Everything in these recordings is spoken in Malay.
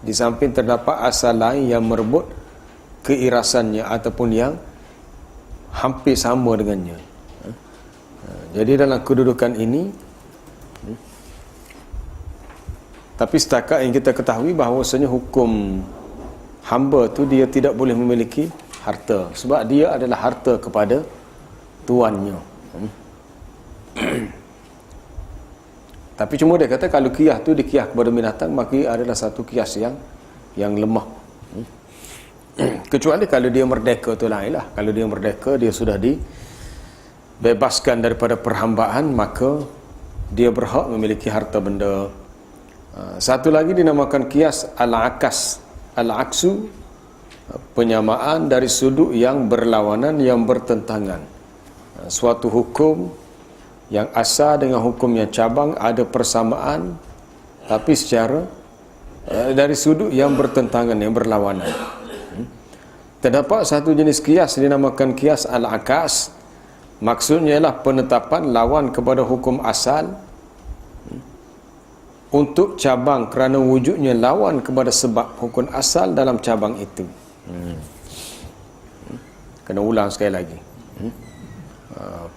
di samping terdapat asal lain yang merebut keirasannya ataupun yang hampir sama dengannya. Jadi dalam kedudukan ini, tapi setakat yang kita ketahui bahawasanya hukum hamba tu dia tidak boleh memiliki harta, sebab dia adalah harta kepada tuannya. Tapi cuma dia kata kalau qiyas tu diqiyas kepada binatang, maka adalah satu qiyas yang lemah. Kecuali kalau dia merdeka tu lain lah. Kalau dia merdeka, dia sudah dibebaskan daripada perhambaan, maka dia berhak memiliki harta benda. Satu lagi dinamakan qiyas al-akas. Al-aksu, penyamaan dari sudut yang berlawanan, yang bertentangan. Suatu hukum yang asal dengan hukum yang cabang ada persamaan, tapi secara dari sudut yang bertentangan, yang berlawanan. Terdapat satu jenis qiyas dinamakan qiyas al-akas. Maksudnya ialah penetapan lawan kepada hukum asal untuk cabang kerana wujudnya lawan kepada sebab hukum asal dalam cabang itu. Kena ulang sekali lagi.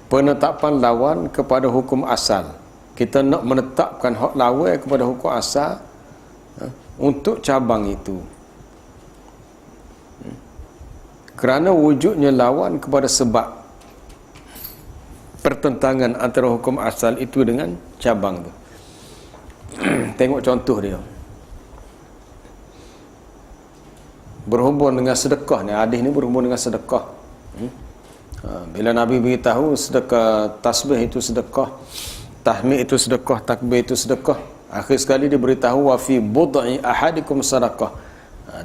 Penetapan lawan kepada hukum asal. Kita nak menetapkan hak lawan kepada hukum asal untuk cabang itu. Kerana wujudnya lawan kepada sebab pertentangan antara hukum asal itu dengan cabang tu. Tengok contoh dia. Berhubung dengan sedekah ni, hadis ni berhubung dengan sedekah. Bila Nabi beritahu sedekah tasbih itu sedekah, tahmid itu sedekah, takbir itu sedekah, akhir sekali dia beritahu wa fi bud'i ahadikum sadaqah,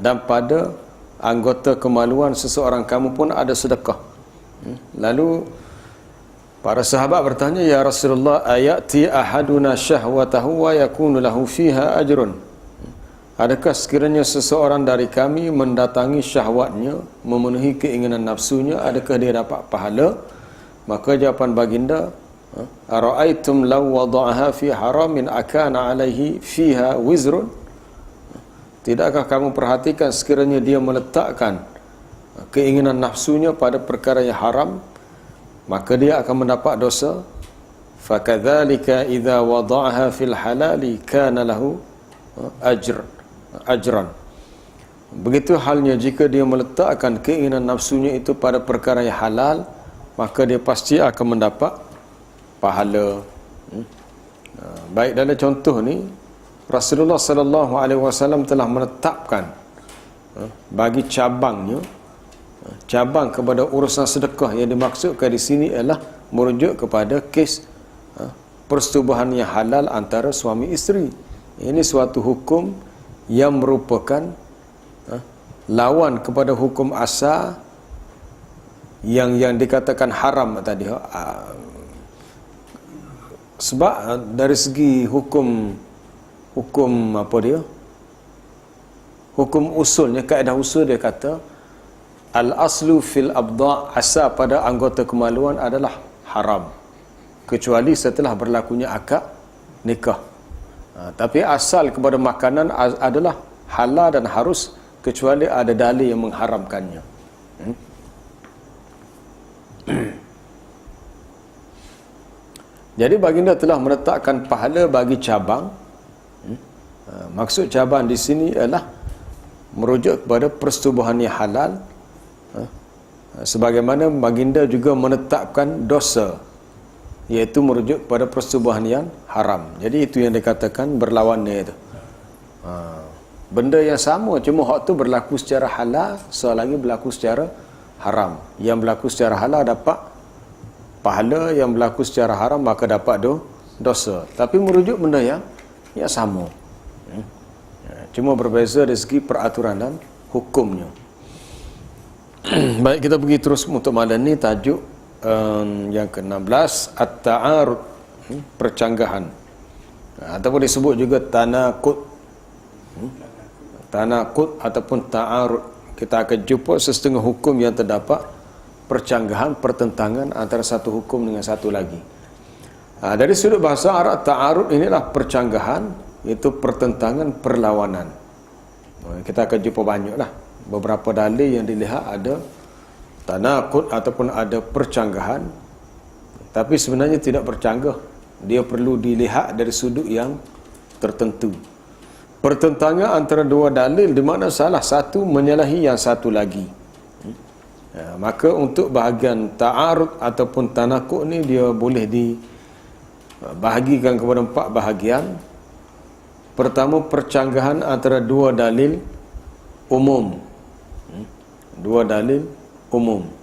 dan pada anggota kemaluan seseorang kamu pun ada sedekah. Lalu para sahabat bertanya, ya Rasulullah, ayati ahaduna syahwatahu wa yakunu lahu fiha ajrun? Adakah sekiranya seseorang dari kami mendatangi syahwatnya, memenuhi keinginan nafsunya, adakah dia dapat pahala? Maka jawapan baginda, ara'aitum law wada'aha fi haramin akana alaihi fiha wizrun? Tidakkah kamu perhatikan sekiranya dia meletakkan keinginan nafsunya pada perkara yang haram, maka dia akan mendapat dosa. Fakadzalika idza wada'aha fil halali kana lahu ajran. Begitu halnya jika dia meletakkan keinginan nafsunya itu pada perkara yang halal, maka dia pasti akan mendapat pahala. Baik, dalam contoh ni Rasulullah sallallahu alaihi wasallam telah menetapkan bagi cabang kepada urusan sedekah. Yang dimaksudkan di sini ialah merujuk kepada kes persetubuhan yang halal antara suami isteri. Ini suatu hukum yang merupakan lawan kepada hukum asal yang dikatakan haram tadi. Sebab dari segi hukum apa dia? Hukum usulnya, kaedah usul dia kata al-aslu fil abda', asal pada anggota kemaluan adalah haram kecuali setelah berlakunya akad nikah. Tapi asal kepada makanan adalah halal dan harus kecuali ada dalil yang mengharamkannya. Jadi baginda telah menetapkan pahala bagi cabang. Maksud cabang di sini ialah merujuk kepada persetubuhan yang halal. Sebagaimana baginda juga menetapkan dosa, iaitu merujuk kepada persetubuhan yang haram. Jadi itu yang dikatakan berlawannya itu. Benda yang sama, cuma hak tu berlaku secara halal, selagi berlaku secara haram. Yang berlaku secara halal dapat pahala, yang berlaku secara haram maka dapat dosa. Tapi merujuk benda yang sama. Cuma berbeza dari segi peraturan dan hukumnya. Baik, kita pergi terus untuk malam ni. Tajuk yang ke-16, at-ta'arud, percanggahan, ataupun disebut juga tanaqud ataupun ta'arud. Kita akan jumpa sesetengah hukum yang terdapat percanggahan, pertentangan antara satu hukum dengan satu lagi. Dari sudut bahasa Arab, ta'arud inilah percanggahan, iaitu pertentangan, perlawanan. Kita akan jumpa banyaklah beberapa dalil yang dilihat ada tanaqud ataupun ada percanggahan, tapi sebenarnya tidak bercanggah. Dia perlu dilihat dari sudut yang tertentu. Pertentangan antara dua dalil di mana salah satu menyalahi yang satu lagi. Maka untuk bahagian ta'arud ataupun tanaqud ni dia boleh dibahagikan kepada 4 bahagian. Pertama, percanggahan antara dua dalil umum. Dua dalil umum.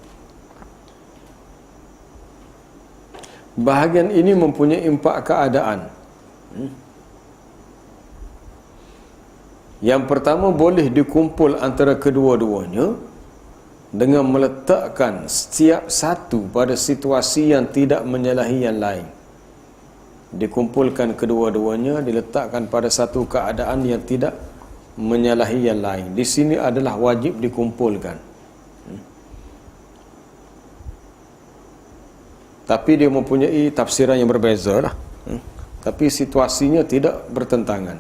Bahagian ini mempunyai 4 keadaan. Yang pertama, boleh dikumpul antara kedua-duanya dengan meletakkan setiap satu pada situasi yang tidak menyalahi yang lain. Dikumpulkan kedua-duanya, diletakkan pada satu keadaan yang tidak menyalahi yang lain. Di sini adalah wajib dikumpulkan. Tapi dia mempunyai tafsiran yang berbeza lah. Tapi situasinya tidak bertentangan.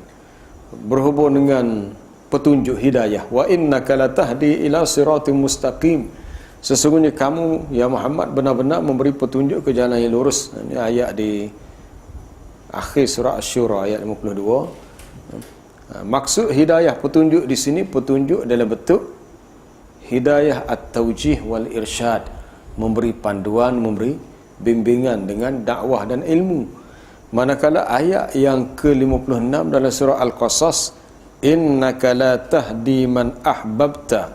Berhubung dengan petunjuk hidayah. Wa innaka latahdi ila siratim mustaqim. Sesungguhnya kamu ya Muhammad benar-benar memberi petunjuk ke jalan yang lurus. Ini ayat di akhir surah Asy-Syura ayat 52. Maksud hidayah petunjuk di sini petunjuk dalam bentuk hidayah at-taujih wal irsyad, memberi panduan, memberi bimbingan dengan dakwah dan ilmu. Manakala ayat yang ke-56 dalam surah Al-Qasas, innaka la tahdi man ahbabta,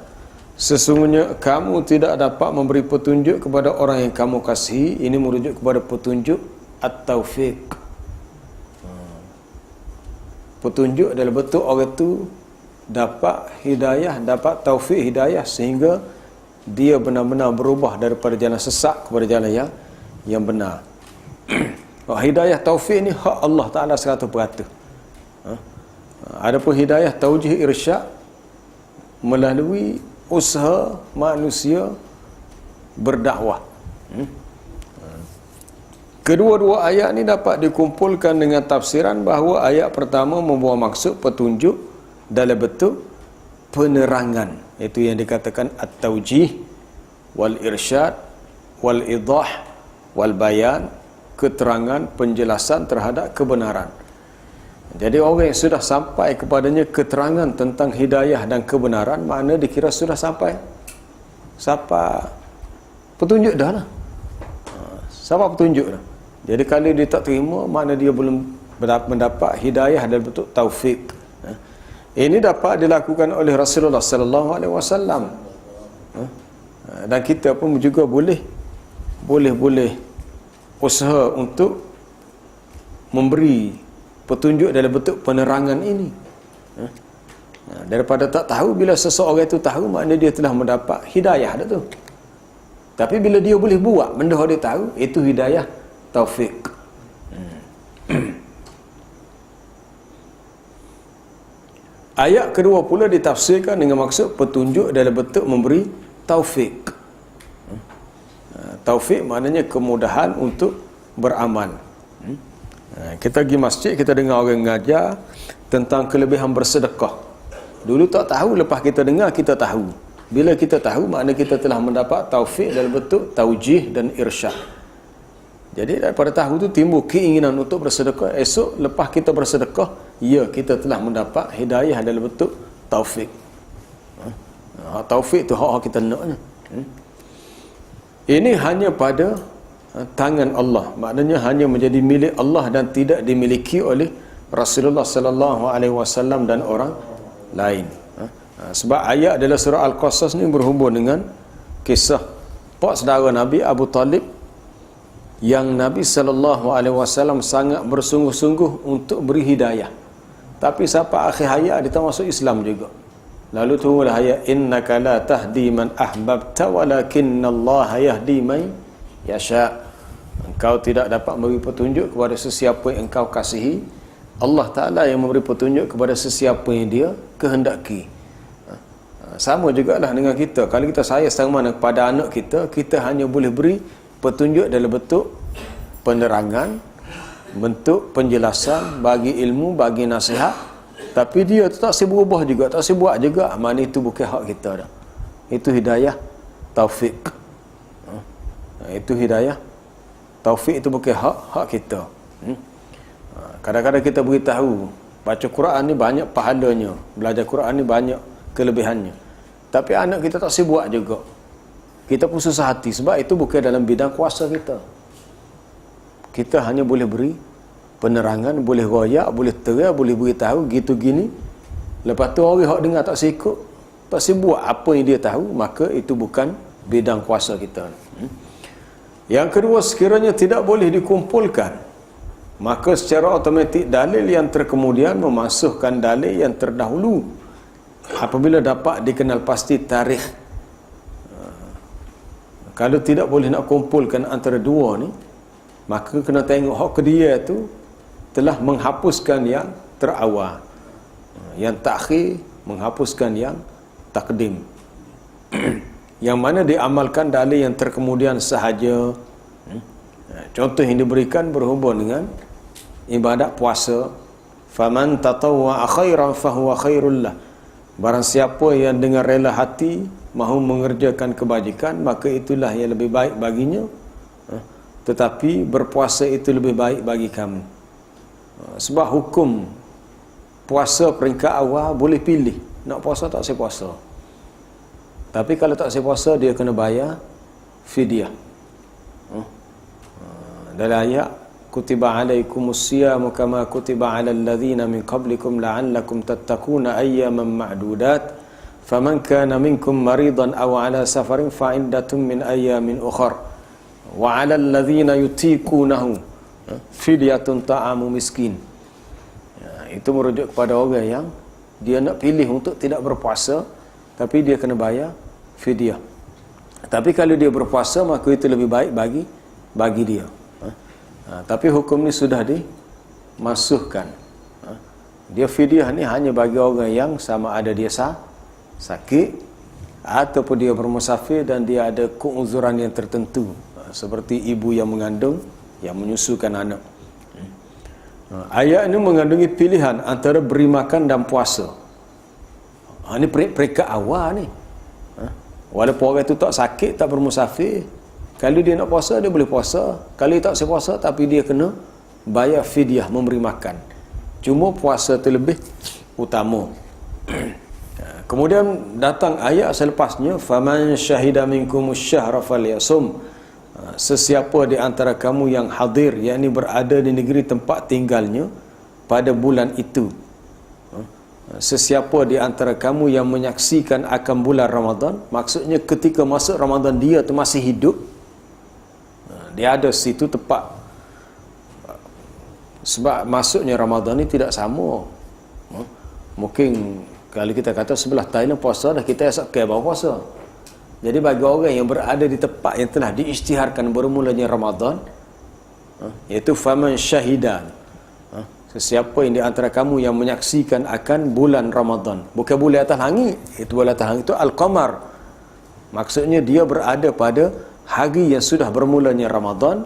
sesungguhnya kamu tidak dapat memberi petunjuk kepada orang yang kamu kasihi. Ini merujuk kepada petunjuk at-taufiq. Petunjuk dalam bentuk orang itu dapat hidayah, dapat taufik hidayah sehingga dia benar-benar berubah daripada jalan sesat kepada jalan yang benar. Hidayah taufik ni hak Allah Ta'ala 100%. Adapun hidayah taujih irsyad melalui usaha manusia berdakwah. Kedua-dua ayat ni dapat dikumpulkan dengan tafsiran bahawa ayat pertama membawa maksud petunjuk dalam bentuk penerangan. Itu yang dikatakan at-taujih wal irsyad wal idah wal bayan, keterangan, penjelasan terhadap kebenaran. Jadi orang yang sudah sampai kepadanya keterangan tentang hidayah dan kebenaran, makna dikira sudah sampai petunjuk dah lah. Sampai petunjuk dah. Jadi kalau dia tak terima, makna dia belum mendapat hidayah dalam bentuk taufik. Ini dapat dilakukan oleh Rasulullah sallallahu alaihi wasallam. Dan kita pun juga boleh usaha untuk memberi petunjuk dalam bentuk penerangan ini. Daripada tak tahu, bila seseorang itu tahu, makna dia telah mendapat hidayah dah tu. Tapi bila dia boleh buat benda dia tahu, itu hidayah taufik. Ayat kedua pula ditafsirkan dengan maksud petunjuk dalam bentuk memberi taufik. Taufik maknanya kemudahan untuk beramal. Kita pergi masjid, kita dengar orang mengajar tentang kelebihan bersedekah. Dulu tak tahu, lepas kita dengar kita tahu. Bila kita tahu, makna kita telah mendapat taufik dalam bentuk taujih dan irsyad. Jadi daripada tahu tu timbul keinginan untuk bersedekah. Esok lepas kita bersedekah, ya, kita telah mendapat hidayah dalam bentuk taufik. Taufik tu hak kita nak. Ini hanya pada tangan Allah. Maknanya hanya menjadi milik Allah dan tidak dimiliki oleh Rasulullah sallallahu alaihi wasallam dan orang lain. Sebab ayat dalam surah Al-Qasas ni berhubung dengan kisah pak saudara Nabi Abu Talib yang Nabi sallallahu alaihi wasallam sangat bersungguh-sungguh untuk beri hidayah. Tapi sampai akhir hayat dia tak masuk Islam juga. Lalu turunlah ayat innaka la tahdi man ahbabta walakinallaha yahdi man yasha. Engkau tidak dapat memberi petunjuk kepada sesiapa yang engkau kasihi. Allah Ta'ala yang memberi petunjuk kepada sesiapa yang dia kehendaki. Sama jugalah dengan kita. Kalau kita sayang sama mana kepada anak kita, kita hanya boleh beri petunjuk dalam bentuk penerangan, bentuk penjelasan, bagi ilmu, bagi nasihat. Tapi dia tu tak berubah juga, tak buat juga. Mana itu bukan hak kita dah. Itu hidayah taufik. Itu hidayah taufik, itu bukan hak kita. Kadang-kadang kita beritahu baca Quran ni banyak pahalanya, belajar Quran ni banyak kelebihannya. Tapi anak kita tak buat juga. Kita pun susah hati sebab itu bukan dalam bidang kuasa kita. Kita hanya boleh beri penerangan, boleh royak, boleh terang, boleh beritahu gitu gini. Lepas tu orang hak dengar tak ikut, tak buat apa yang dia tahu, maka itu bukan bidang kuasa kita. Yang kedua, sekiranya tidak boleh dikumpulkan, maka secara automatik dalil yang terkemudian memasukkan dalil yang terdahulu apabila dapat dikenal pasti tarikh. Kalau tidak boleh nak kumpulkan antara dua ni, maka kena tengok hak kedua tu telah menghapuskan yang terawal, yang takhir menghapuskan yang takdim. Yang mana diamalkan dalil yang terkemudian sahaja. Contoh yang diberikan berhubung dengan ibadat puasa. Faman tatawwa'a khairan fahuwa khairul lah. Barang siapa yang dengan rela hati mahu mengerjakan kebajikan, maka itulah yang lebih baik baginya. Tetapi berpuasa itu lebih baik bagi kamu. Sebab hukum puasa peringkat awal boleh pilih, nak puasa tak saya puasa. Tapi kalau tak saya puasa, dia kena bayar fidyah. Dalam ayat, kutiba alaikumus siyamu kama kutiba alal ladzina min qablikum la'allakum tattaquna ayyaman ma'dudat faman kana minkum maridan aw ala safarin fa iddatun min ayyamin ukhra wa 'alal ladzina yutiqunahu fidyatun ta'amu miskin. Itu merujuk kepada orang yang dia nak pilih untuk tidak berpuasa, tapi dia kena bayar fidyah. Tapi kalau dia berpuasa, maka itu lebih baik bagi dia. Tapi hukum ni sudah dimasukkan. Dia fidyah ni hanya bagi orang yang sama ada dia sakit ataupun dia bermusafir dan dia ada keuzuran yang tertentu, seperti ibu yang mengandung, yang menyusukan anak. Ayat ini mengandungi pilihan antara beri makan dan puasa. Ini peringkat awal ni. Walaupun orang itu tak sakit, tak bermusafir, kalau dia nak puasa, dia boleh puasa. Kalau dia tak saya puasa, tapi dia kena bayar fidyah, memberi makan. Cuma puasa itu lebih utama. Kemudian datang ayat selepasnya, faman syahida minkumus syahra falyasum. Sesiapa di antara kamu yang hadir, yakni berada di negeri tempat tinggalnya pada bulan itu. Sesiapa di antara kamu yang menyaksikan akan bulan Ramadan, maksudnya ketika masuk Ramadan dia tu masih hidup, dia ada situ tepat. Sebab masuknya Ramadan ni tidak sama. Mungkin kalau kita kata sebelah Thailand puasa dah, kita esok ke bawa puasa. Jadi bagi orang yang berada di tempat yang telah diisytiharkan bermulanya Ramadan, iaitu faman syahidan, sesiapa yang di antara kamu yang menyaksikan akan bulan Ramadan, bukan bulan atas langit, itu bulan atas langit itu al-qamar, maksudnya dia berada pada hari yang sudah bermulanya Ramadan,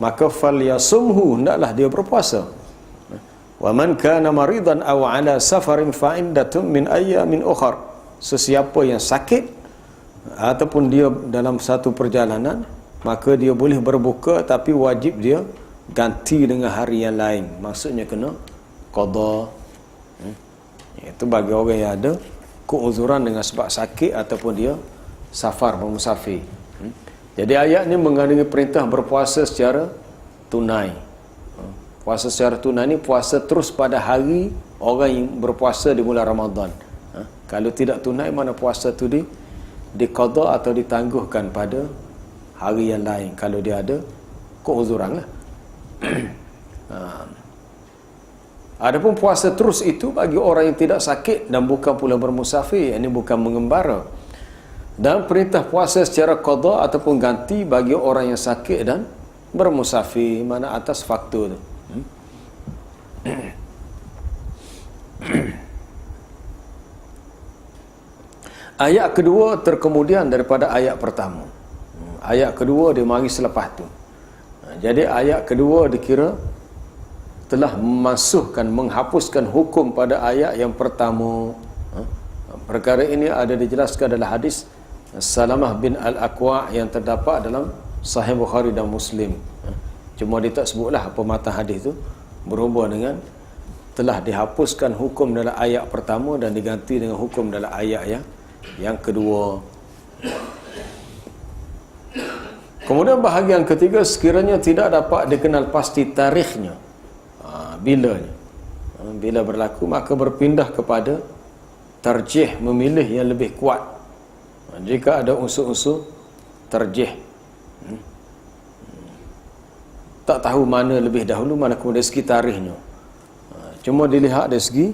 maka falyasumhu, hendaklah dia berpuasa. Wa man kana maridan aw ala safarin fa iddatun min ayyamin ukhra. Sesiapa yang sakit ataupun dia dalam satu perjalanan, maka dia boleh berbuka, tapi wajib dia ganti dengan hari yang lain. Maksudnya kena qada. Itu bagi orang yang ada keuzuran dengan sebab sakit ataupun dia safar, bermusafir. Jadi ayat ni mengandungi perintah berpuasa secara tunai. Puasa secara tunai ni puasa terus pada hari orang yang berpuasa di bulan Ramadan. Kalau tidak tunai, mana puasa tu diqada atau ditangguhkan pada hari yang lain kalau dia ada keuzuran lah. Adapun puasa terus itu bagi orang yang tidak sakit dan bukan pula bermusafir, ini bukan mengembara. Dan perintah puasa secara qada ataupun ganti bagi orang yang sakit dan bermusafir, mana atas faktor tu. Ayat kedua terkemudian daripada ayat pertama. Ayat kedua dia mari selepas tu. Jadi ayat kedua dikira telah memasukkan, menghapuskan hukum pada ayat yang pertama. Perkara ini ada dijelaskan dalam hadis Salamah bin Al-Aqwa' yang terdapat dalam Sahih Bukhari dan Muslim. Cuma dia tak sebutlah apa matan hadis tu, berhubung dengan telah dihapuskan hukum dalam ayat pertama dan diganti dengan hukum dalam ayat yang kedua. Kemudian bahagian ketiga, sekiranya tidak dapat dikenal pasti tarikhnya, bila berlaku, maka berpindah kepada tarjih, memilih yang lebih kuat. Jika ada unsur-unsur tarjih, tak tahu mana lebih dahulu, mana kemudian dari segi tarikhnya, cuma dilihat dari segi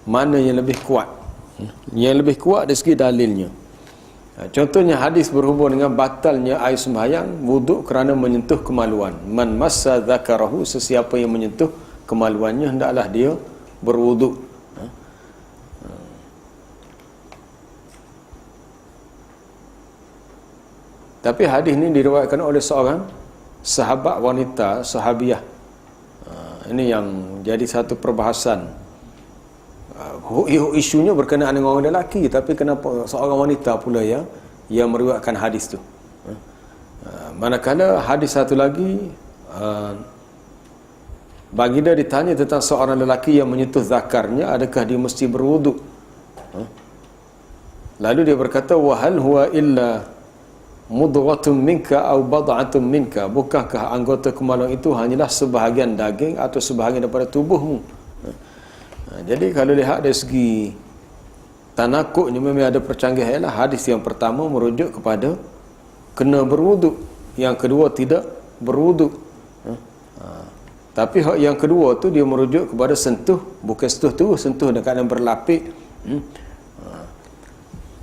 mana yang lebih kuat, yang lebih kuat dari segi dalilnya. Contohnya hadis berhubung dengan batalnya air sembahyang wuduk kerana menyentuh kemaluan. Man massa dzakarahu, sesiapa yang menyentuh kemaluannya hendaklah dia berwuduk. Tapi hadis ini diriwayatkan oleh seorang sahabat wanita, sahabiah. Ini yang jadi satu perbahasan. Isunya berkenaan dengan orang lelaki, tapi kenapa seorang wanita pula yang meriwayatkan hadis tu? Manakala hadis satu lagi, baginda ditanya tentang seorang lelaki yang menyentuh zakarnya, adakah dia mesti berwuduk? Lalu dia berkata, wahal huwa illa mudghatun minka au bad'atun minka, bukankah anggota kemaluan itu hanyalah sebahagian daging atau sebahagian daripada tubuhmu? Jadi kalau lihat dari segi tanakuknya memang ada percanggahan lah. Hadis yang pertama merujuk kepada kena berwuduk, yang kedua tidak berwuduk. Tapi yang kedua tu dia merujuk kepada sentuh, bukan sentuh tu, sentuh dengan keadaan berlapik.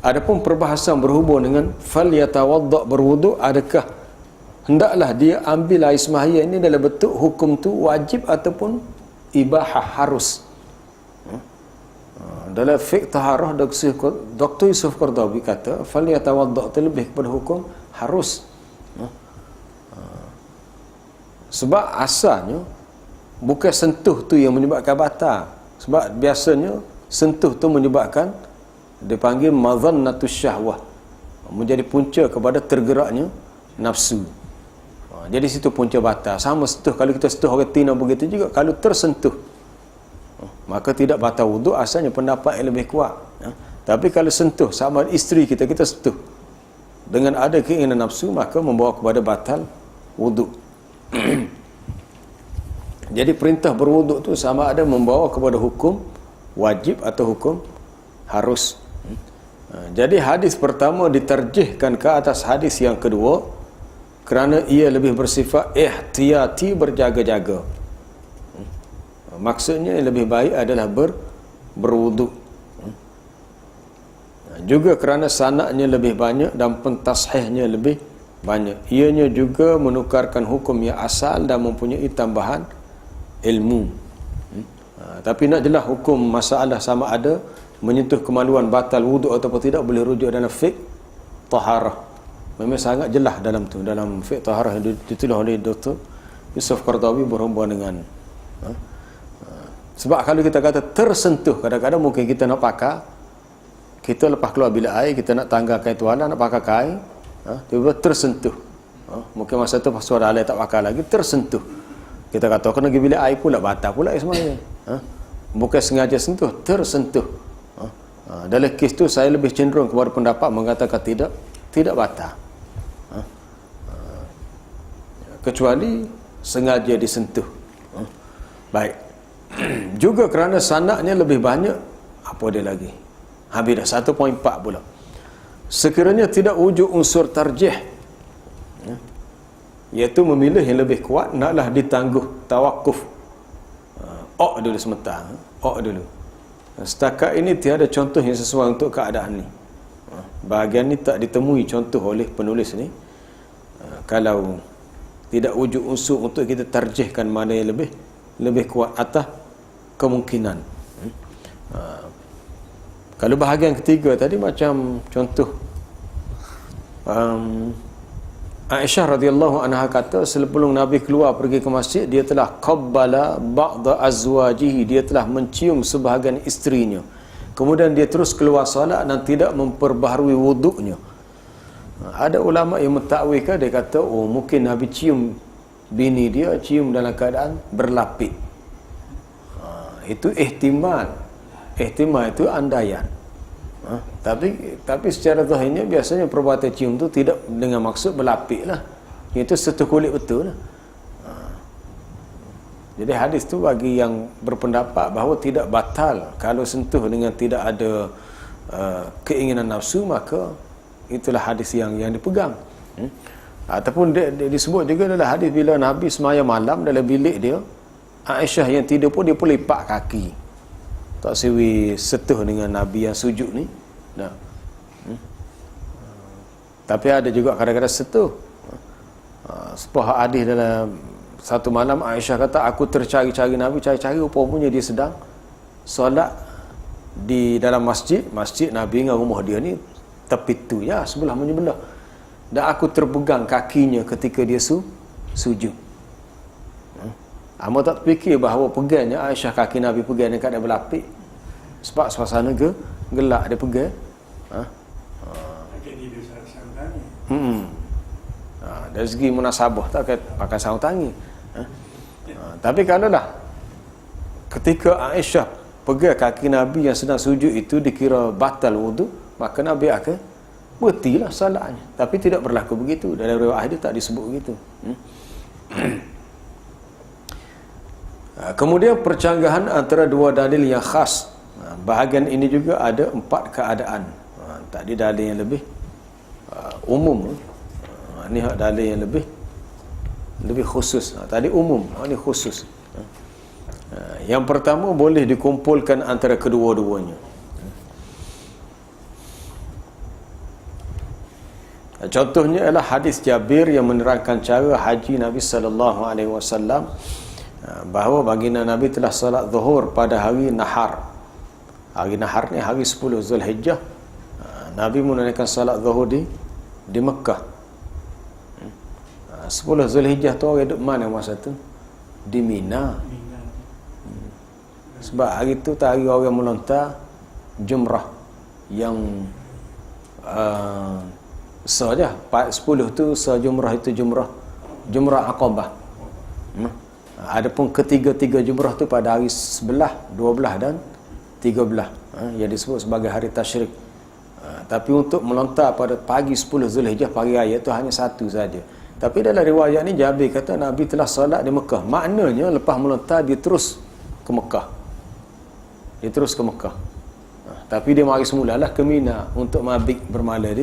Adapun perbahasan berhubung dengan fal yatawadda, berwuduk, adakah hendaklah dia ambil air sembahyang ini dalam bentuk hukum tu wajib ataupun ibahah, harus. Dalam fiqh taharah, Dr. Yusuf Qardawi kata fal yatawadda itu lebih kepada hukum harus. Sebab asalnya bukan sentuh tu yang menyebabkan batal. Sebab biasanya sentuh tu menyebabkan, dipanggil madhannatus syahwah, menjadi punca kepada tergeraknya nafsu. Jadi situ punca batal. Sama sentuh, kalau kita sentuh orang tina begitu juga, kalau tersentuh maka tidak batal wuduk, asalnya pendapat yang lebih kuat. Tapi kalau sentuh sama isteri kita, kita sentuh dengan ada keinginan nafsu, maka membawa kepada batal wuduk. Jadi perintah berwuduk tu sama ada membawa kepada hukum wajib atau hukum harus. Jadi hadis pertama ditarjihkan ke atas hadis yang kedua kerana ia lebih bersifat ihtiyati, berjaga-jaga. Maksudnya yang lebih baik adalah berwuduk. Juga kerana sanadnya lebih banyak dan pentashihnya lebih banyak. Ianya juga menukarkan hukum yang asal dan mempunyai tambahan ilmu. Tapi nak jelas hukum masalah sama ada menyentuh kemaluan batal wuduk ataupun tidak, boleh rujuk dalam fiqh taharah. Memang sangat jelas dalam tu, dalam fiqh taharah yang ditulis oleh Dr. Yusuf Qardawi berhubung dengan sebab kalau kita kata tersentuh, kadang-kadang mungkin kita nak pakai, kita lepas keluar bilik air, kita nak tanggalkan tuala, nak pakai kain, tiba-tiba tersentuh. Mungkin masa tu pas suara alai tak pakai lagi, tersentuh. Kita kata kena pergi bilik air pula, batal pula semuanya. Bukan sengaja sentuh, tersentuh. Dalam kes tu saya lebih cenderung kepada pendapat mengatakan tidak batal. Kecuali sengaja disentuh. Baik. Juga kerana sanadnya lebih banyak, apa dia lagi? Habis dah 1.4 pula. Sekiranya tidak wujud unsur tarjih, iaitu memilih yang lebih kuat, naklah ditangguh tawakuf. Dulu sementara. Dulu. Setakat ini tiada contoh yang sesuai untuk keadaan ni. Bahagian ni tak ditemui contoh oleh penulis ni. Kalau tidak wujud unsur untuk kita tarjihkan mana yang lebih kuat atas kemungkinan. Kalau bahagian ketiga tadi macam contoh Aisyah radhiyallahu anha kata sebelum Nabi keluar pergi ke masjid, dia telah qabbala ba'da azwajihi, dia telah mencium sebahagian isterinya. Kemudian dia terus keluar solat dan tidak memperbaharui wuduknya. Ada ulama yang mentakwilkan, dia kata oh mungkin Nabi cium bini dia, cium dalam keadaan berlapik. Itu ihtimal itu andaian. Tapi secara zahirnya biasanya perbuatan cium tu tidak dengan maksud berlapik lah. Itu sentuh kulit betul lah. Jadi hadis tu bagi yang berpendapat bahawa tidak batal kalau sentuh dengan tidak ada keinginan nafsu, maka itulah hadis yang dipegang. Ataupun dia disebut juga dalam hadis bila Nabi semaya malam dalam bilik dia, Aisyah yang tidur pun dia pun lipat kaki. Tak siwi setuh dengan Nabi yang sujud ni. Nah. Tapi ada juga kadang-kadang setuh. Sebuah hadis dalam satu malam Aisyah kata, aku tercari-cari Nabi, cari-cari rupanya dia sedang solat di dalam masjid Nabi dengan rumah dia ni tepi tu ya, sebelah menyebelah. Dan aku terpegang kakinya ketika dia sujud. Amo tak fikir bahawa pegangnya Aisyah kaki Nabi pegang dekat dia berlapik. Sebab suasana gelap dia pegang. Dari segi munasabah tak pakai sarung tangan. Tapi kalau lah ketika Aisyah pegang kaki Nabi yang sedang sujud itu dikira batal wudu, maka Nabi akan berhentilah salatnya. Tapi tidak berlaku begitu. Dalam riwayat hadis tak disebut begitu. Kemudian percanggahan antara dua dalil yang khas. Bahagian ini juga ada 4 keadaan. Tadi dalil yang lebih umum. Ini dalil yang lebih khusus. Tadi umum, ini khusus. Yang pertama, boleh dikumpulkan antara kedua-duanya. Contohnya adalah hadis Jabir yang menerangkan cara haji Nabi sallallahu alaihi wasallam, bahawa baginda Nabi telah salat zuhur pada hari nahar. Hari nahar ni hari 10 Zulhijjah. Nabi menunaikan salat zuhur di Mekah. 10 Zulhijjah tu orang duduk mana masa tu? Di Mina. Sebab hari tu hari orang melontar jumrah yang saja 10 tu sejumrah itu jumrah Aqabah. Adapun ketiga-tiga jumrah tu pada hari 11, 12 dan 13, yang disebut sebagai hari tasyrik. Tapi untuk melontar pada pagi 10 Zulhijjah, pagi raya tu hanya satu saja. Tapi dalam riwayat ni Jabir kata Nabi telah solat di Mekah. Maknanya lepas melontar dia terus ke Mekah. Tapi dia mari semulalah ke Mina untuk mabit bermalam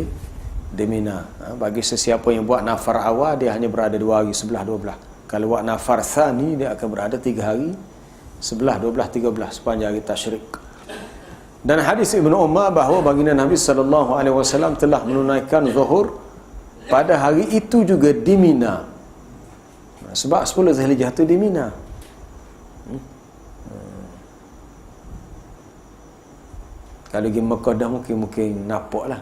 di Mina. Bagi sesiapa yang buat nafar awal, dia hanya berada 2 hari, 11, 12. Kalau buat nafar thani, dia akan berada 3 hari, 11, 12, 13 sepanjang hari tasyrik. Dan hadis Ibnu Umar bahawa baginda Nabi SAW telah menunaikan zuhur pada hari itu juga di Mina. Sebab 10 Zulhijjah itu di Mina. Kalau pergi Mekah dah mungkin nampak lah.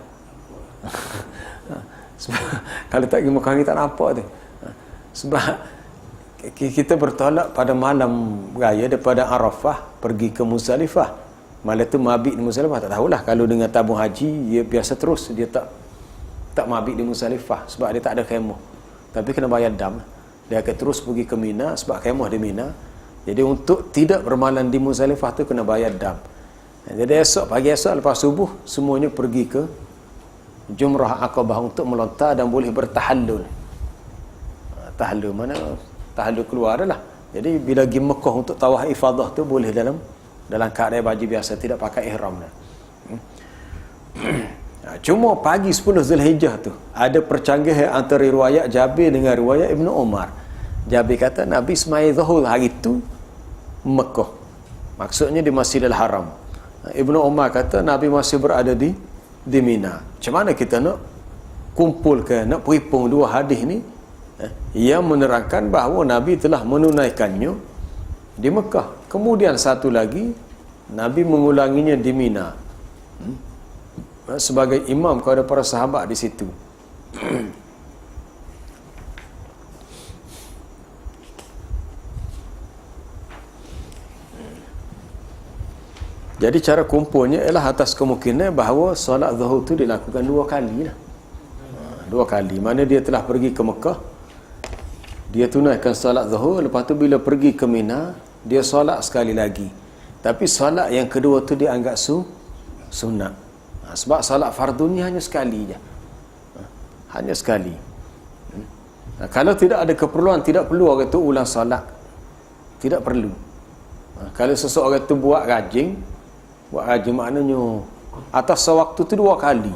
Sebab kalau tak pergi Mekah ni tak nampak tu. Sebab kita bertolak pada malam raya daripada Arafah pergi ke Muzdalifah. Malam tu mabit di Muzdalifah, tak tahulah. Kalau dengan tabung haji dia biasa terus, dia tak mabit di Muzdalifah sebab dia tak ada khemah. Tapi kena bayar dam. Dia akan terus pergi ke Mina sebab khemah di Mina. Jadi untuk tidak bermalam di Muzdalifah tu kena bayar dam. Jadi pagi esok lepas subuh semuanya pergi ke Jumrah Aqabah untuk melontar dan boleh bertahallul. Tahallul mana? Tahallul keluar adalah. Jadi bila pergi Mekah untuk tawaf ifadah tu boleh dalam keadaan baju biasa, tidak pakai ihram dah. Cuma pagi 10 Zulhijjah tu ada percanggahan antara riwayat Jabir dengan riwayat Ibnu Umar. Jabir kata Nabi semaya zuhur hari tu Mekah. Maksudnya di Masjidil Haram. Ibnu Umar kata Nabi masih berada di Mina. Macam mana kita nak kumpulkan, nak perhipung dua hadis ni yang menerangkan bahawa Nabi telah menunaikannya di Mekah. Kemudian satu lagi Nabi mengulanginya di Mina sebagai imam kepada para sahabat di situ. Jadi cara kumpulnya ialah atas kemungkinan bahawa solat zuhur tu dilakukan 2 kali lah. 2 kali. Mana dia telah pergi ke Mekah, dia tunaikan solat zuhur, lepas tu bila pergi ke Mina, dia solat sekali lagi. Tapi solat yang kedua tu dia anggap sunat. Sebab solat fardu ni hanya sekali je. Hanya sekali. Kalau tidak ada keperluan, tidak perlu orang tu ulang solat. Tidak perlu. Kalau seseorang tu buat rajin maknanya atas sewaktu tu 2 kali.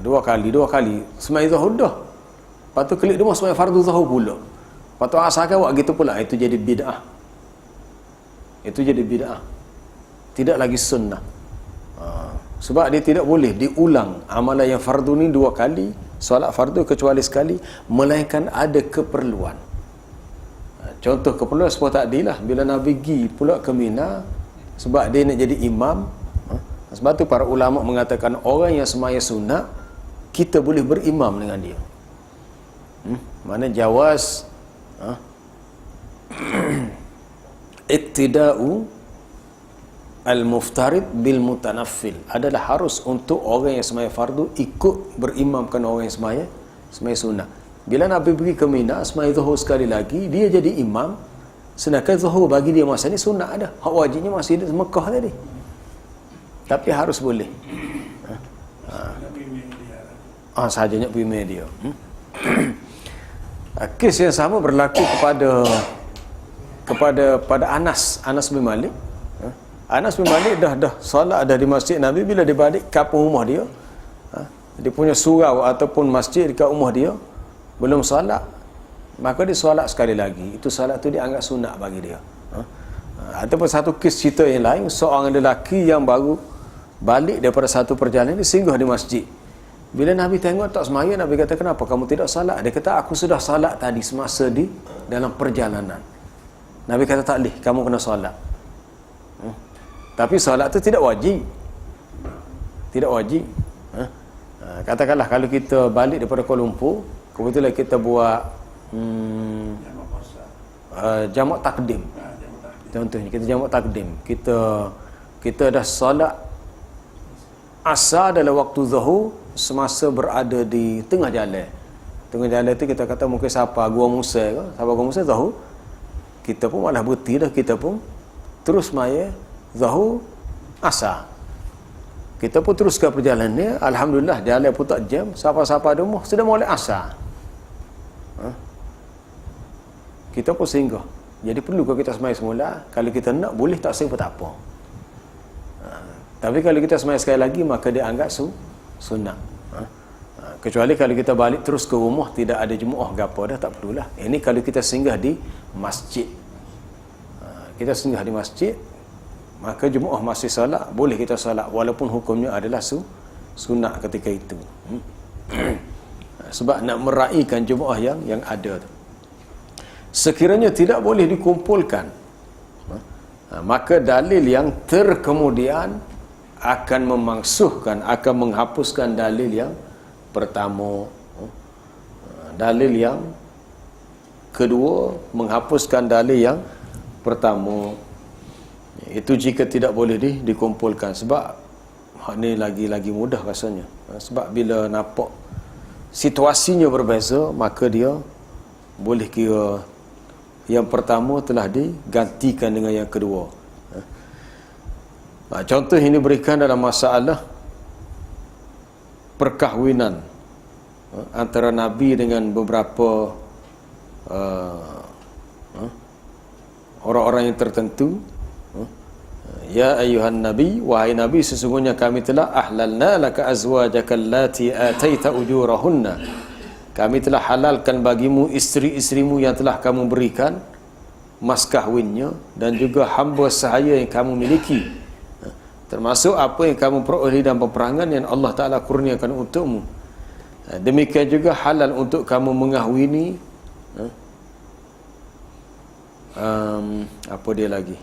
2 kali. Semai zuhur dah. Lepas tu klik dia semai fardu zuhur pula. Lepas tu asal kan buat gitu pula. Itu jadi bid'ah. Tidak lagi sunnah. Sebab dia tidak boleh diulang amalan yang fardu ni 2 kali, solat fardu kecuali sekali, melainkan ada keperluan. Contoh keperluan sebab tak adilah bila Nabi pergi pula ke Mina sebab dia nak jadi imam. Sebab tu para ulama mengatakan orang yang semaya sunat kita boleh berimam dengan dia. Mana jawaz iktida'u al-muftarid bil mutanaffil adalah harus untuk orang yang semaya fardu ikut berimamkan orang yang semaya sunat. Bila Nabi pergi ke Mina semaya zuhur sekali lagi, dia jadi imam, sedangkan zuhur bagi dia masa ni sunat ada. Hak wajibnya masih di Mekah tadi. Tapi harus boleh. Sajanya pergi media. Kes yang sama berlaku kepada Anas bin Malik. Anas bin Malik dah solat ada di masjid Nabi. Bila dia balik kampung rumah dia, dia punya surau ataupun masjid dekat rumah dia belum solat, maka dia solat sekali lagi. Itu solat tu dia anggap sunat bagi dia. Ataupun satu kes cerita yang lain, seorang lelaki yang baru balik daripada satu perjalanan, dia singgah di masjid. Bila Nabi tengok tak semaya, Nabi kata, kenapa kamu tidak salat? Dia kata, aku sudah salat tadi semasa di dalam perjalanan. Nabi kata, tak boleh, kamu kena salat. Tapi salat tu tidak wajib. Tidak wajib. Katakanlah kalau kita balik daripada Kuala Lumpur, kebetulan kita buat jamak takdim. Contohnya kita jamak takdim. Kita dah salat asar dalam waktu zuhur semasa berada di tengah jalan. Tengah jalan tu kita kata mungkin siapa Gua Musa ke, siapa Gua Musa zuhur. Kita pun malah berhenti dah, kita pun terus maya zuhur asar. Kita pun teruskan perjalanan ni. Alhamdulillah jalan pun tak jam, siapa-siapa ada rumah sudah mulai asar. Kita pun singgah. Jadi perlukah kita semai semula? Kalau kita nak boleh, tak sih pun tak apa. Tapi kalau kita semai sekali lagi, maka dia anggap sunnah. Kecuali kalau kita balik terus ke rumah, tidak ada jemaah ke apa dah, tak perlulah. Ini kalau kita singgah di masjid. Kita singgah di masjid, maka jemaah masih salat, boleh kita salat walaupun hukumnya adalah sunat ketika itu. Sebab nak meraihkan jemaah yang ada tu. Sekiranya tidak boleh dikumpulkan, maka dalil yang terkemudian akan memangsuhkan, akan menghapuskan dalil yang pertama. Dalil yang kedua menghapuskan dalil yang pertama. Itu jika tidak boleh dikumpulkan. Sebab hak ni lagi mudah rasanya. Sebab bila nampak situasinya berbeza, maka dia boleh kira yang pertama telah digantikan dengan yang kedua. Contoh ini berikan dalam masalah perkahwinan antara Nabi dengan beberapa orang-orang yang tertentu. Ya ayuhan Nabi, wahai Nabi, sesungguhnya kami telah ahlalna laka azwajaka allati ataita ujurahunna. Kami telah halalkan bagimu isteri-isterimu yang telah kamu berikan mas kahwinnya, dan juga hamba sahaya yang kamu miliki, termasuk apa yang kamu peroleh dalam peperangan yang Allah Ta'ala kurniakan untukmu. Demikian juga halal untuk kamu mengahwini apa dia lagi,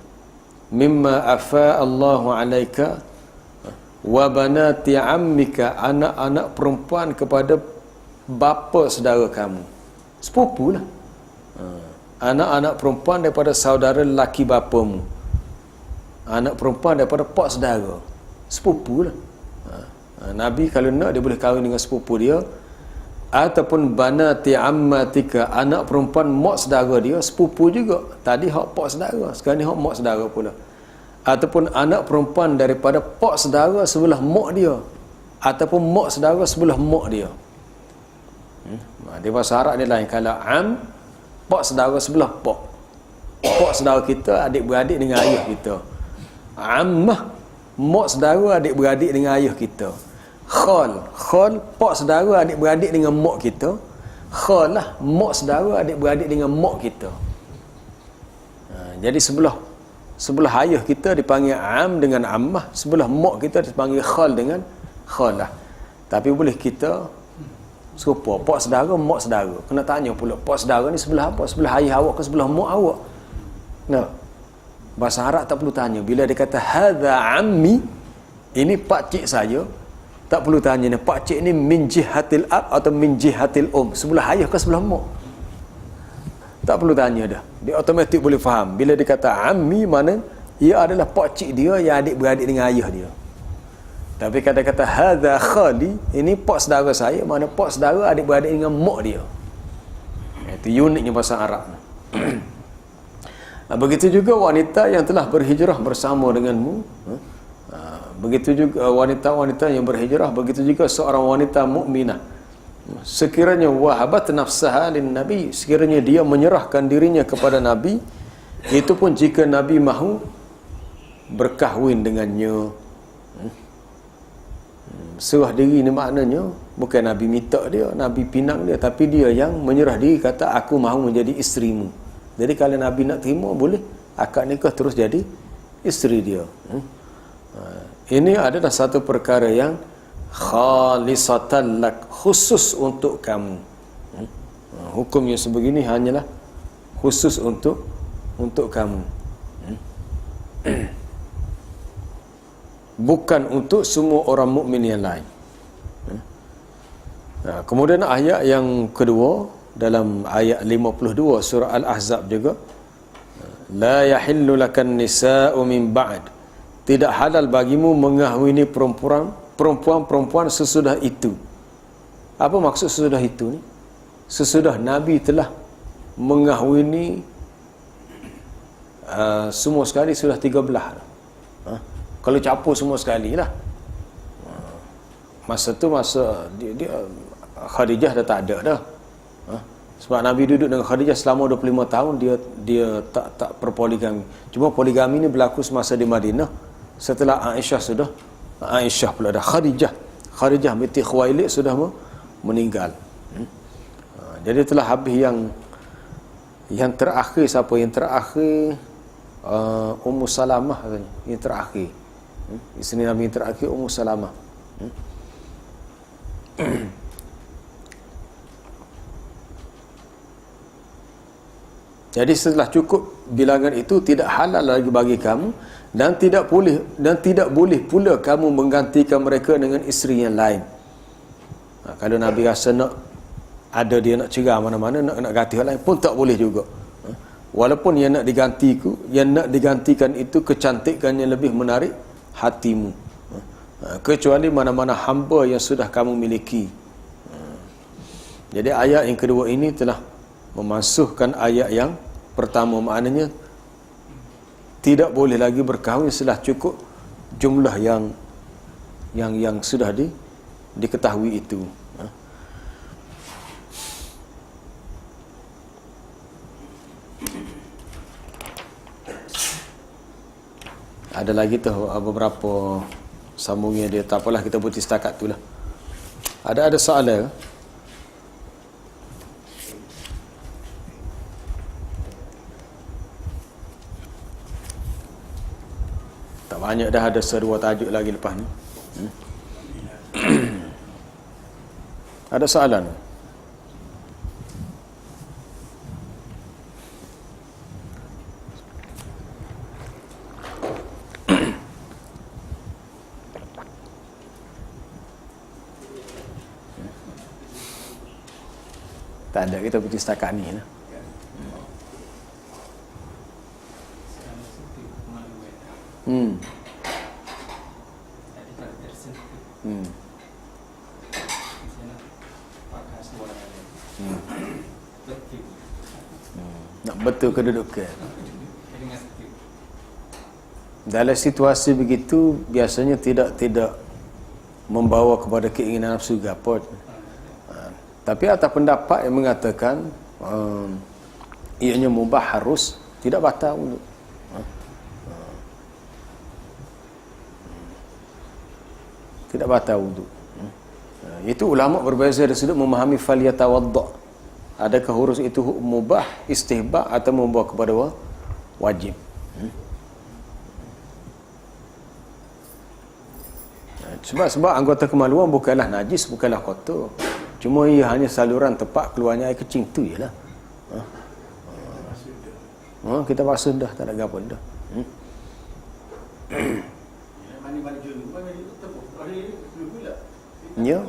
mimma afa Allahu alaika wa banati ammika, anak-anak perempuan kepada bapa saudara kamu, sepupu lah, anak-anak perempuan daripada saudara lelaki bapamu. anak perempuan daripada pak saudara, sepupu lah. Nabi kalau nak dia boleh kahwin dengan sepupu dia, ataupun banati ammatika, anak perempuan mak saudara dia, sepupu juga. Tadi hak pak saudara, sekarang ni hak mak saudara pula. Ataupun anak perempuan daripada pak saudara sebelah mak dia, ataupun mak saudara sebelah mak dia. Dia bahasa Arab ni lain. Kalau am, pak saudara sebelah pak saudara kita adik-beradik dengan ayah kita. Ammah, mak saudara adik-beradik dengan ayah kita. Khal, pak saudara adik-beradik dengan mak kita. Khalah, mak saudara adik-beradik dengan mak kita. Jadi sebelah ayah kita dipanggil am dengan ammah, sebelah mak kita dipanggil khal dengan khalah. Tapi boleh kita serupa, pak saudara, mak saudara. Kena tanya pula, pak saudara ni sebelah apa? Sebelah ayah awak ke sebelah mak awak? Nah, bahasa Arab tak perlu tanya. Bila dia kata hadza ammi, ini pak cik saya, tak perlu tanya ni pak cik ni min jihatil ab atau min jihatil sebelah ayah ke sebelah mak? Tak perlu tanya dah. Dia automatik boleh faham. Bila dia kata ammi, mana ia adalah pak cik dia yang adik-beradik dengan ayah dia. Tapi kata-kata hadza khali, ini pak saudara saya, mana pak saudara adik-beradik dengan mak dia. Itu uniknya bahasa Arab. Begitu juga wanita yang telah berhijrah bersama denganmu. Begitu juga wanita-wanita yang berhijrah, begitu juga seorang wanita mukminah. Sekiranya wahabat nafsaha lin nabi, sekiranya dia menyerahkan dirinya kepada Nabi, itu pun jika Nabi mahu berkahwin dengannya. Serah diri ni maknanya bukan Nabi minta dia, Nabi pinang dia, tapi dia yang menyerah diri, kata aku mahu menjadi isterimu. Jadi kalau Nabi nak terima, boleh akad nikah terus jadi isteri dia. Ini adalah satu perkara yang khalisatan lak, khusus untuk kamu. Hukum yang sebegini hanyalah khusus untuk kamu. Bukan untuk semua orang mukmin yang lain. Kemudian ayat yang kedua dalam ayat 52 surah Al-Ahzab juga, la yahillu lakan nisa'u min ba'd, tidak halal bagimu mengahwini perempuan sesudah itu. Apa maksud sesudah itu ni? Sesudah Nabi telah mengahwini semua sekali sudah 3 belah. Kalau campur semua sekali lah. Masa tu dia Khadijah dah tak ada dah. Sebab Nabi duduk dengan Khadijah selama 25 tahun, dia tak berpoligami. Cuma poligami ni berlaku semasa di Madinah. Setelah Aisyah pula dah. Khadijah binti Khuwailid sudah meninggal. Jadi telah habis yang terakhir. Siapa yang terakhir? Ummu Salamah katanya, yang terakhir. Isteri Nabi yang terakhir Ummu Salamah. Jadi setelah cukup bilangan itu, tidak halal lagi bagi kamu, dan tidak boleh pula kamu menggantikan mereka dengan isteri yang lain. Kalau Nabi rasa dia nak cerah mana-mana, nak ganti orang lain pun tak boleh juga. Walaupun yang nak digantikan itu kecantikannya lebih menarik hatimu, kecuali mana-mana hamba yang sudah kamu miliki. Jadi ayat yang kedua ini telah memansuhkan ayat yang pertama, maknanya tidak boleh lagi berkahwin setelah cukup jumlah yang sudah diketahui itu. Ada lagi tu beberapa sambungnya dia, tak apalah, kita berhenti setakat tu lah. Ada soalan? Tak banyak dah, ada sedua tajuk lagi lepas ni. Ada soalan? Tak ada, kita berhenti setakat ni lah. Jadi kalau tersentuh pakai suara betul. Nak betul kedudukan. Dengan betul. Dalam situasi begitu biasanya tidak membawa kepada keinginan nafsu gapo. Tapi ada pendapat yang mengatakan ianya mubah harus tidak batal wuduk. Tidak batal wuduk. Itu ulama berbeza dari sudut memahami faliyatawadda. Adakah huruf itu mubah, istihbab atau membawa kepada wajib. Sebab anggota kemaluan bukanlah najis, bukanlah kotor. Cuma ia hanya saluran tempat keluarnya air kecing tu jelah. Kita basuh dah, tak ada apa dah. Ya.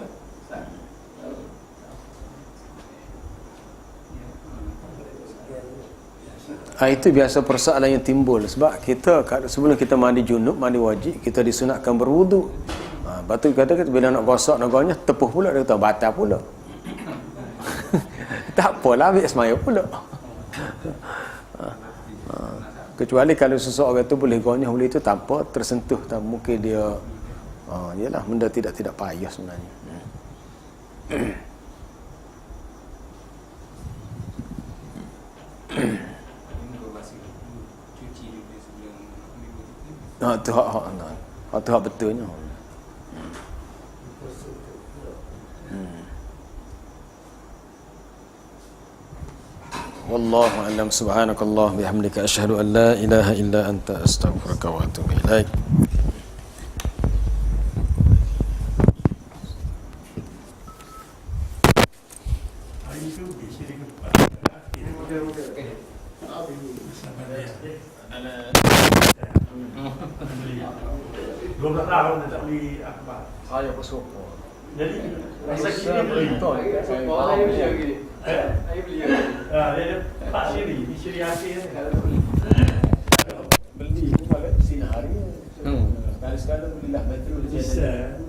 Itu biasa persoalan yang timbul sebab kita sebelum kita mandi junub, mandi wajib, kita disunatkan berwuduk. Lepas tu kata bila nak gosok naganya tepuh pula, dia kata batal pula. Tak apalah, ambil semaya pula. Kecuali kalau seseorang tu boleh gonyah boleh itu tanpa tersentuh, tak mungkin dia yalah benda tidak payah sebenarnya. Tu hak betulnya. Wallahu a'lam. Subhanakallah bihamdika asyhadu an la ilaha illa anta astaghfiruka wa atubu ilaik. Tahun tak beli akhbar. Saya bersyukur. Jadi rasa kita beli. Saya beli lagi. Saya beli lagi. Dia tak siri, di siri akhir. Beli itu pada sinar hari. Sekali-sekala belilah betul. Bisa.